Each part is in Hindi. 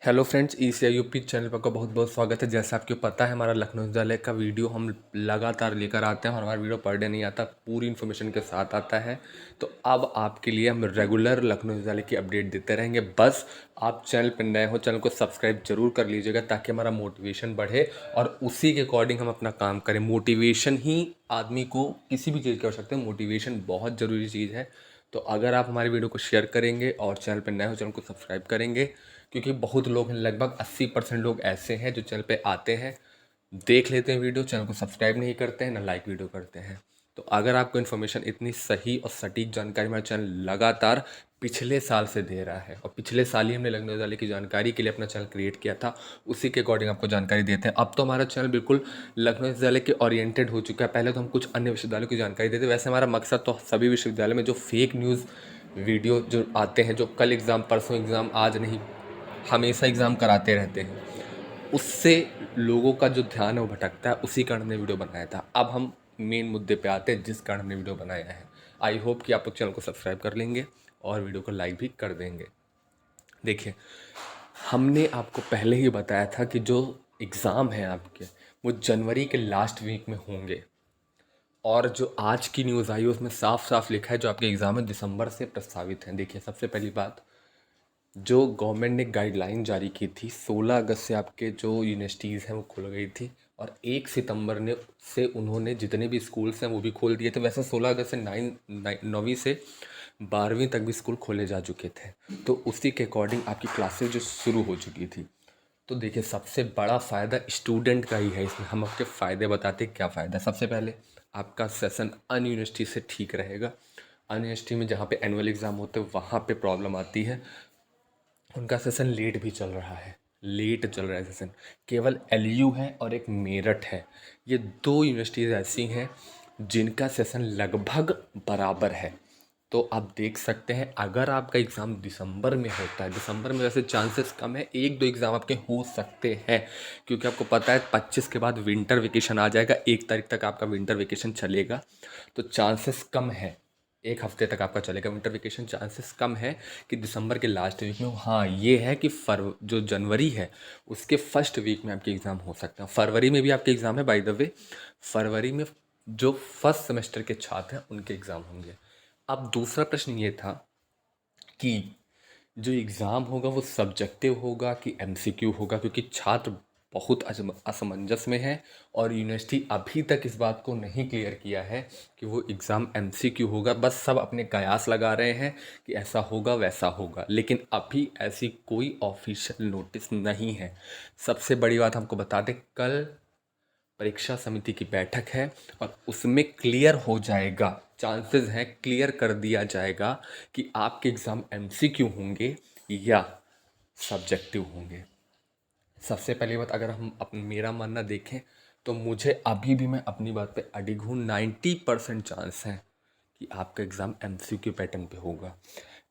हेलो फ्रेंड्स, ईसीआईयूपी चैनल पर आपका बहुत बहुत स्वागत है। जैसा आपको पता है, हमारा लखनऊ विश्वविद्यालय का वीडियो हम लगातार लेकर आते हैं और हमारा वीडियो पर डे नहीं आता, पूरी इन्फॉर्मेशन के साथ आता है। तो अब आपके लिए हम रेगुलर लखनऊ विश्वविद्यालय की अपडेट देते रहेंगे। बस आप चैनल पर नए हो, चैनल को सब्सक्राइब जरूर कर लीजिएगा ताकि हमारा मोटिवेशन बढ़े और उसी के अकॉर्डिंग हम अपना काम करें। मोटिवेशन ही आदमी को किसी भी चीज़ की आवश्यकता है, मोटिवेशन बहुत ज़रूरी चीज़ है। तो अगर आप हमारी वीडियो को शेयर करेंगे और चैनल पर नए हो, चैनल को सब्सक्राइब करेंगे, क्योंकि बहुत लोग हैं, लगभग 80% लोग ऐसे हैं जो चैनल पे आते हैं, देख लेते हैं वीडियो, चैनल को सब्सक्राइब नहीं करते हैं, ना लाइक वीडियो करते हैं। तो अगर आपको इन्फॉर्मेशन इतनी सही और सटीक जानकारी हमारा चैनल लगातार पिछले साल से दे रहा है, और पिछले साल ही हमने लखनऊ विश्वविद्यालय की जानकारी के लिए अपना चैनल क्रिएट किया था, उसी के अकॉर्डिंग आपको जानकारी देते हैं। अब तो हमारा चैनल बिल्कुल लखनऊ विश्वविद्यालय के ओरिएंटेड हो चुका है। पहले तो हम कुछ अन्य विश्वविद्यालयों की जानकारी देते, वैसे हमारा मकसद तो सभी विश्वविद्यालय में जो फेक न्यूज़ वीडियो जो आते हैं, जो कल एग्ज़ाम, परसों एग्ज़ाम, आज नहीं, हमेशा एग्ज़ाम कराते रहते हैं, उससे लोगों का जो ध्यान है वो भटकता है। उसी कारण हमने वीडियो बनाया था। अब हम मेन मुद्दे पे आते हैं जिस कारण हमने वीडियो बनाया है। आई होप कि आप लोग चैनल को सब्सक्राइब कर लेंगे और वीडियो को लाइक भी कर देंगे। देखिए, हमने आपको पहले ही बताया था कि जो एग्ज़ाम है आपके, वो जनवरी के लास्ट वीक में होंगे। और जो आज की न्यूज़ आई है उसमें साफ साफ लिखा है जो आपके एग्ज़ाम है दिसंबर से प्रस्तावित हैं। देखिए, सबसे पहली बात, जो गवर्नमेंट ने गाइडलाइन जारी की थी, 16 अगस्त से आपके जो यूनिवर्सिटीज़ हैं वो खुल गई थी, और 1 सितंबर ने से उन्होंने जितने भी स्कूल्स हैं वो भी खोल दिए थे। वैसे 16 अगस्त से 9वीं से 12वीं तक भी स्कूल खोले जा चुके थे, तो उसी के अकॉर्डिंग आपकी क्लासेस जो शुरू हो चुकी थी। तो देखिए, सबसे बड़ा फ़ायदा स्टूडेंट का ही है इसमें। हम आपके फ़ायदे बताते हैं क्या फ़ायदा है। सबसे पहले, आपका सेशन अन्य यूनिवर्सिटी से ठीक रहेगा। अन्य यूनिवर्सिटी में जहाँ पे एनुअल एग्ज़ाम होते हैं वहाँ पे प्रॉब्लम आती है, उनका सेशन लेट भी चल रहा है, लेट चल रहा है सेशन। केवल एलयू है और एक मेरठ है, ये दो यूनिवर्सिटीज़ ऐसी हैं जिनका सेशन लगभग बराबर है। तो आप देख सकते हैं, अगर आपका एग्ज़ाम दिसंबर में होता है, दिसंबर में वैसे चांसेस कम है, एक दो एग्ज़ाम आपके हो सकते हैं, क्योंकि आपको पता है 25 के बाद विंटर वेकेशन आ जाएगा, 1 तारीख तक आपका विंटर वेकेशन चलेगा, तो चांसेस कम है, 1 हफ्ते तक आपका चलेगा विंटर वेकेशन। चांसेस कम है कि दिसंबर के लास्ट वीक में हो। हाँ, ये है कि जो जनवरी है उसके फर्स्ट वीक में आपके एग्ज़ाम हो सकते हैं। फरवरी में भी आपके एग्ज़ाम है, बाय द वे। फरवरी में जो फर्स्ट सेमेस्टर के छात्र हैं उनके एग्ज़ाम होंगे। अब दूसरा प्रश्न ये था कि जो एग्ज़ाम होगा वो सब्जेक्टिव होगा कि एमसीक्यू होगा, क्योंकि छात्र बहुत असमंजस में है और यूनिवर्सिटी अभी तक इस बात को नहीं क्लियर किया है कि वो एग्ज़ाम एमसीक्यू होगा। बस सब अपने कयास लगा रहे हैं कि ऐसा होगा वैसा होगा, लेकिन अभी ऐसी कोई ऑफिशियल नोटिस नहीं है। सबसे बड़ी बात हमको बता दें, कल परीक्षा समिति की बैठक है और उसमें क्लियर हो जाएगा, चांसेस हैं क्लियर कर दिया जाएगा कि आपके एग्ज़ाम एमसीक्यू होंगे या सब्जेक्टिव होंगे। सबसे पहली बात, अगर हम मेरा मानना देखें तो मुझे अभी भी, मैं अपनी बात पे अडिग हूँ, 90% चांस है कि आपका एग्ज़ाम एमसीक्यू पैटर्न पे होगा।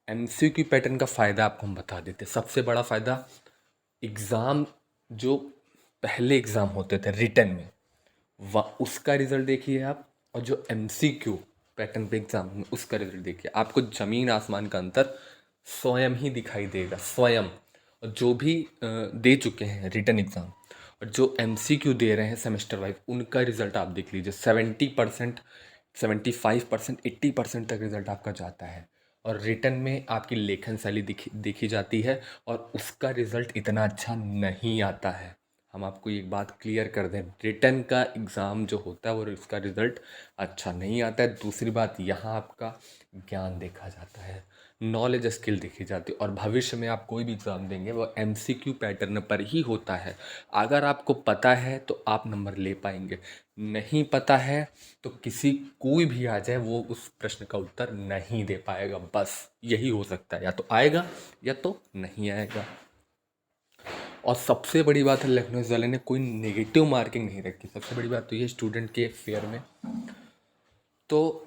एमसीक्यू पैटर्न का फ़ायदा आपको हम बता देते। सबसे बड़ा फ़ायदा, एग्ज़ाम जो पहले एग्ज़ाम होते थे रिटन में, वह उसका रिज़ल्ट देखिए आप, और जो एमसीक्यू पैटर्न पे एग्ज़ाम में उसका रिज़ल्ट देखिए, आपको ज़मीन आसमान का अंतर स्वयं ही दिखाई देगा, स्वयं। और जो भी दे चुके हैं रिटन एग्ज़ाम और जो एमसीक्यू दे रहे हैं सेमेस्टर वाइज, उनका रिज़ल्ट आप देख लीजिए, 70%, 75%, 80% तक रिज़ल्ट आपका जाता है। और रिटन में आपकी लेखन शैली देखी जाती है और उसका रिज़ल्ट इतना अच्छा नहीं आता है। हम आपको एक बात क्लियर कर दें, रिटन का एग्ज़ाम जो होता है वो इसका रिज़ल्ट अच्छा नहीं आता है। दूसरी बात, यहाँ आपका ज्ञान देखा जाता है, नॉलेज स्किल देखी जाती है, और भविष्य में आप कोई भी एग्ज़ाम देंगे वो एमसीक्यू पैटर्न पर ही होता है। अगर आपको पता है तो आप नंबर ले पाएंगे, नहीं पता है तो कोई भी आ जाए वो उस प्रश्न का उत्तर नहीं दे पाएगा। बस यही हो सकता है, या तो आएगा या तो नहीं आएगा। और सबसे बड़ी बात है, लखनऊ विश्वविद्यालय ने कोई नेगेटिव मार्किंग नहीं रखी। सबसे बड़ी बात तो ये स्टूडेंट के फेयर में। तो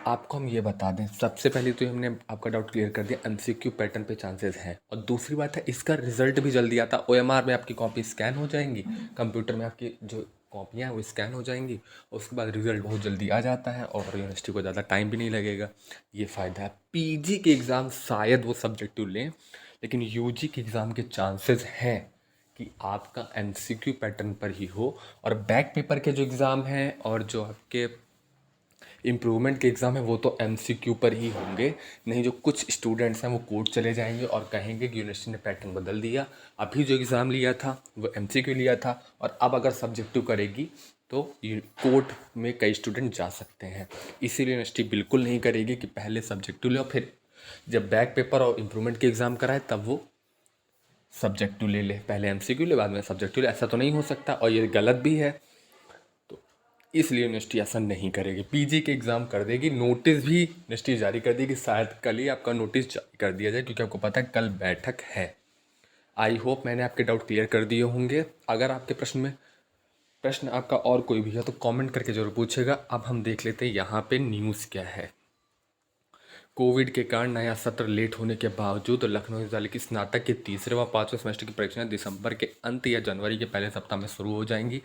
आपको हम ये बता दें, सबसे पहले तो हमने आपका डाउट क्लियर कर दिया, एमसीक्यू पैटर्न पे चांसेस हैं। और दूसरी बात है, इसका रिजल्ट भी जल्दी आता है। ओएमआर में आपकी कॉपी स्कैन हो जाएंगी, कंप्यूटर में आपकी जो कॉपियाँ हैं वो स्कैन हो जाएंगी, और उसके बाद रिजल्ट बहुत जल्दी आ जाता है और यूनिवर्सिटी को ज़्यादा टाइम भी नहीं लगेगा। ये फ़ायदा है। पीजी के एग्ज़ाम शायद वो सब्जेक्टिव लें, लेकिन यूजी के एग्ज़ाम के चांसेस हैं कि आपका एमसीक्यू पैटर्न पर ही हो, और बैक पेपर के जो एग्ज़ाम हैं और जो आपके इम्प्रूवमेंट के एग्ज़ाम है वो तो एमसीक्यू पर ही होंगे। नहीं, जो कुछ स्टूडेंट्स हैं वो कोर्ट चले जाएंगे और कहेंगे कि यूनिवर्सिटी ने पैटर्न बदल दिया, अभी जो एग्ज़ाम लिया था वो एमसीक्यू लिया था और अब अगर सब्जेक्टिव करेगी तो कोर्ट में कई स्टूडेंट जा सकते हैं। इसीलिए यूनिवर्सिटी बिल्कुल नहीं करेगी कि पहले सब्जेक्टिव लो, फिर जब बैक पेपर और इम्प्रूवमेंट के एग्ज़ाम कराए तब वो सब्जेक्टिव ले ले, पहले एमसीक्यू ले बाद में सब्जेक्टिव ले। ऐसा तो नहीं हो सकता और ये गलत भी है, तो इसलिए यूनिवर्सिटी ऐसा नहीं करेगी। पीजी के एग्ज़ाम कर देगी, नोटिस भी यूनिवर्सिटी जारी कर देगी, शायद कल ही आपका नोटिस जारी कर दिया जाए, क्योंकि आपको पता है कल बैठक है। आई होप मैंने आपके डाउट क्लियर कर दिए होंगे। अगर आपके प्रश्न आपका और कोई भी है तो कमेंट करके ज़रूर पूछेगा। अब हम देख लेते हैं यहाँ पे न्यूज़ क्या है। कोविड के कारण नया सत्र लेट होने के बावजूद लखनऊ विश्वविद्यालय की स्नातक के तीसरे व पाँचवें सेमेस्टर की परीक्षाएं दिसंबर के अंत या जनवरी के पहले सप्ताह में शुरू हो जाएंगी।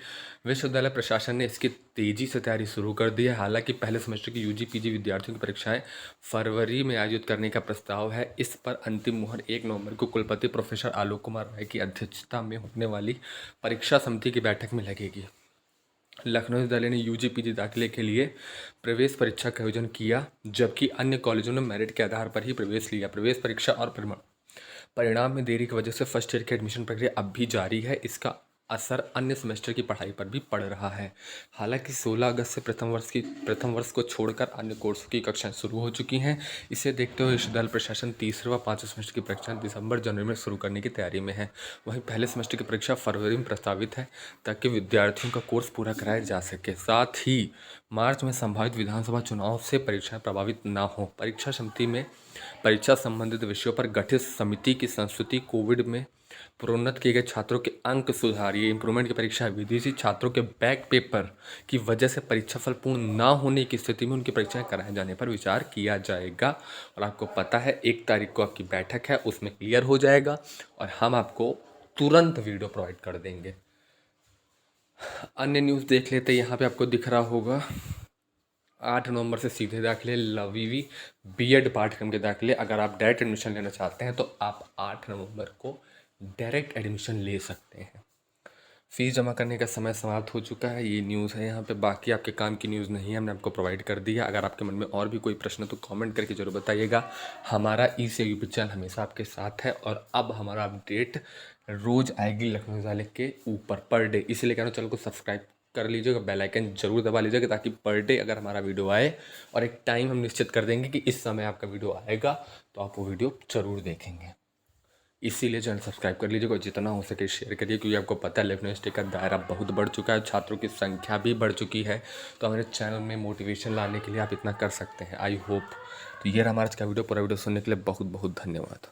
विश्वविद्यालय प्रशासन ने इसकी तेजी से तैयारी शुरू कर दी है। हालांकि पहले सेमेस्टर की यूजी पीजी विद्यार्थियों की परीक्षाएं फरवरी में आयोजित करने का प्रस्ताव है। इस पर अंतिम मुहर 1 नवंबर को कुलपति प्रोफेसर आलोक कुमार राय की अध्यक्षता में होने वाली परीक्षा समिति की बैठक में लगेगी। लखनऊ विश्वविद्यालय ने यूजी पीजी दाखिले के लिए प्रवेश परीक्षा का आयोजन किया, जबकि अन्य कॉलेजों ने मेरिट के आधार पर ही प्रवेश लिया। प्रवेश परीक्षा और परिणाम में देरी की वजह से फर्स्ट ईयर की एडमिशन प्रक्रिया अब भी जारी है। इसका असर अन्य सेमेस्टर की पढ़ाई पर भी पड़ रहा है। हालांकि 16 अगस्त से प्रथम वर्ष को छोड़कर अन्य कोर्सों की कक्षाएं शुरू हो चुकी हैं। इसे देखते हुए विश्वविद्यालय प्रशासन तीसरे व पाँचवें सेमेस्टर की परीक्षाएं दिसंबर जनवरी में शुरू करने की तैयारी में है। वहीं पहले सेमेस्टर की परीक्षा फरवरी में प्रस्तावित है, ताकि विद्यार्थियों का कोर्स पूरा कराया जा सके। साथ ही मार्च में संभावित विधानसभा चुनाव से परीक्षाएं प्रभावित ना हो। परीक्षा समिति में परीक्षा संबंधित विषयों पर गठित समिति की संस्तुति कोविड में प्रोन्नत किए गए छात्रों के अंक सुधार, ये इम्प्रूवमेंट की परीक्षा, विदेशी छात्रों के बैक पेपर की वजह से परीक्षाफल पूर्ण ना होने की स्थिति में उनकी परीक्षाएं कराए जाने पर विचार किया जाएगा। और आपको पता है 1 तारीख को आपकी बैठक है, उसमें क्लियर हो जाएगा और हम आपको तुरंत वीडियो प्रोवाइड कर देंगे। अन्य न्यूज़ देख लेते हैं। यहाँ पे आपको दिख रहा होगा 8 नवंबर से सीधे दाखिले, लवीवी बीएड पाठ्यक्रम के दाखिले। अगर आप डायरेक्ट एडमिशन लेना चाहते हैं तो आप 8 नवंबर को डायरेक्ट एडमिशन ले सकते हैं। फ़ीस जमा करने का समय समाप्त हो चुका है, ये न्यूज़ है यहाँ पे। बाकी आपके काम की न्यूज़ नहीं है, हमने आपको प्रोवाइड कर दी है। अगर आपके मन में और भी कोई प्रश्न तो कमेंट करके ज़रूर बताइएगा। हमारा यूट्यूब चैनल हमेशा आपके साथ है और अब हमारा अपडेट रोज़ आएगी लखनऊ विश्वविद्यालय के ऊपर पर डे। इसीलिए कह रहा हूँ, चैनल को सब्सक्राइब कर लीजिएगा, बेल आइकन जरूर दबा लीजिएगा, ताकि पर डे अगर हमारा वीडियो आए और एक टाइम हम निश्चित कर देंगे कि इस समय आपका वीडियो आएगा, तो आप वो वीडियो ज़रूर देखेंगे। इसीलिए चैनल सब्सक्राइब कर लीजिएगा और जितना हो सके शेयर करिए, क्योंकि आपको पता है लखनऊ यूनिवर्सिटी का दायरा बहुत बढ़ चुका है, छात्रों की संख्या भी बढ़ चुकी है। तो हमारे चैनल में मोटिवेशन लाने के लिए आप इतना कर सकते हैं। I hope. तो ये रहा हमारा आज का वीडियो। पूरा वीडियो सुनने के लिए बहुत बहुत धन्यवाद।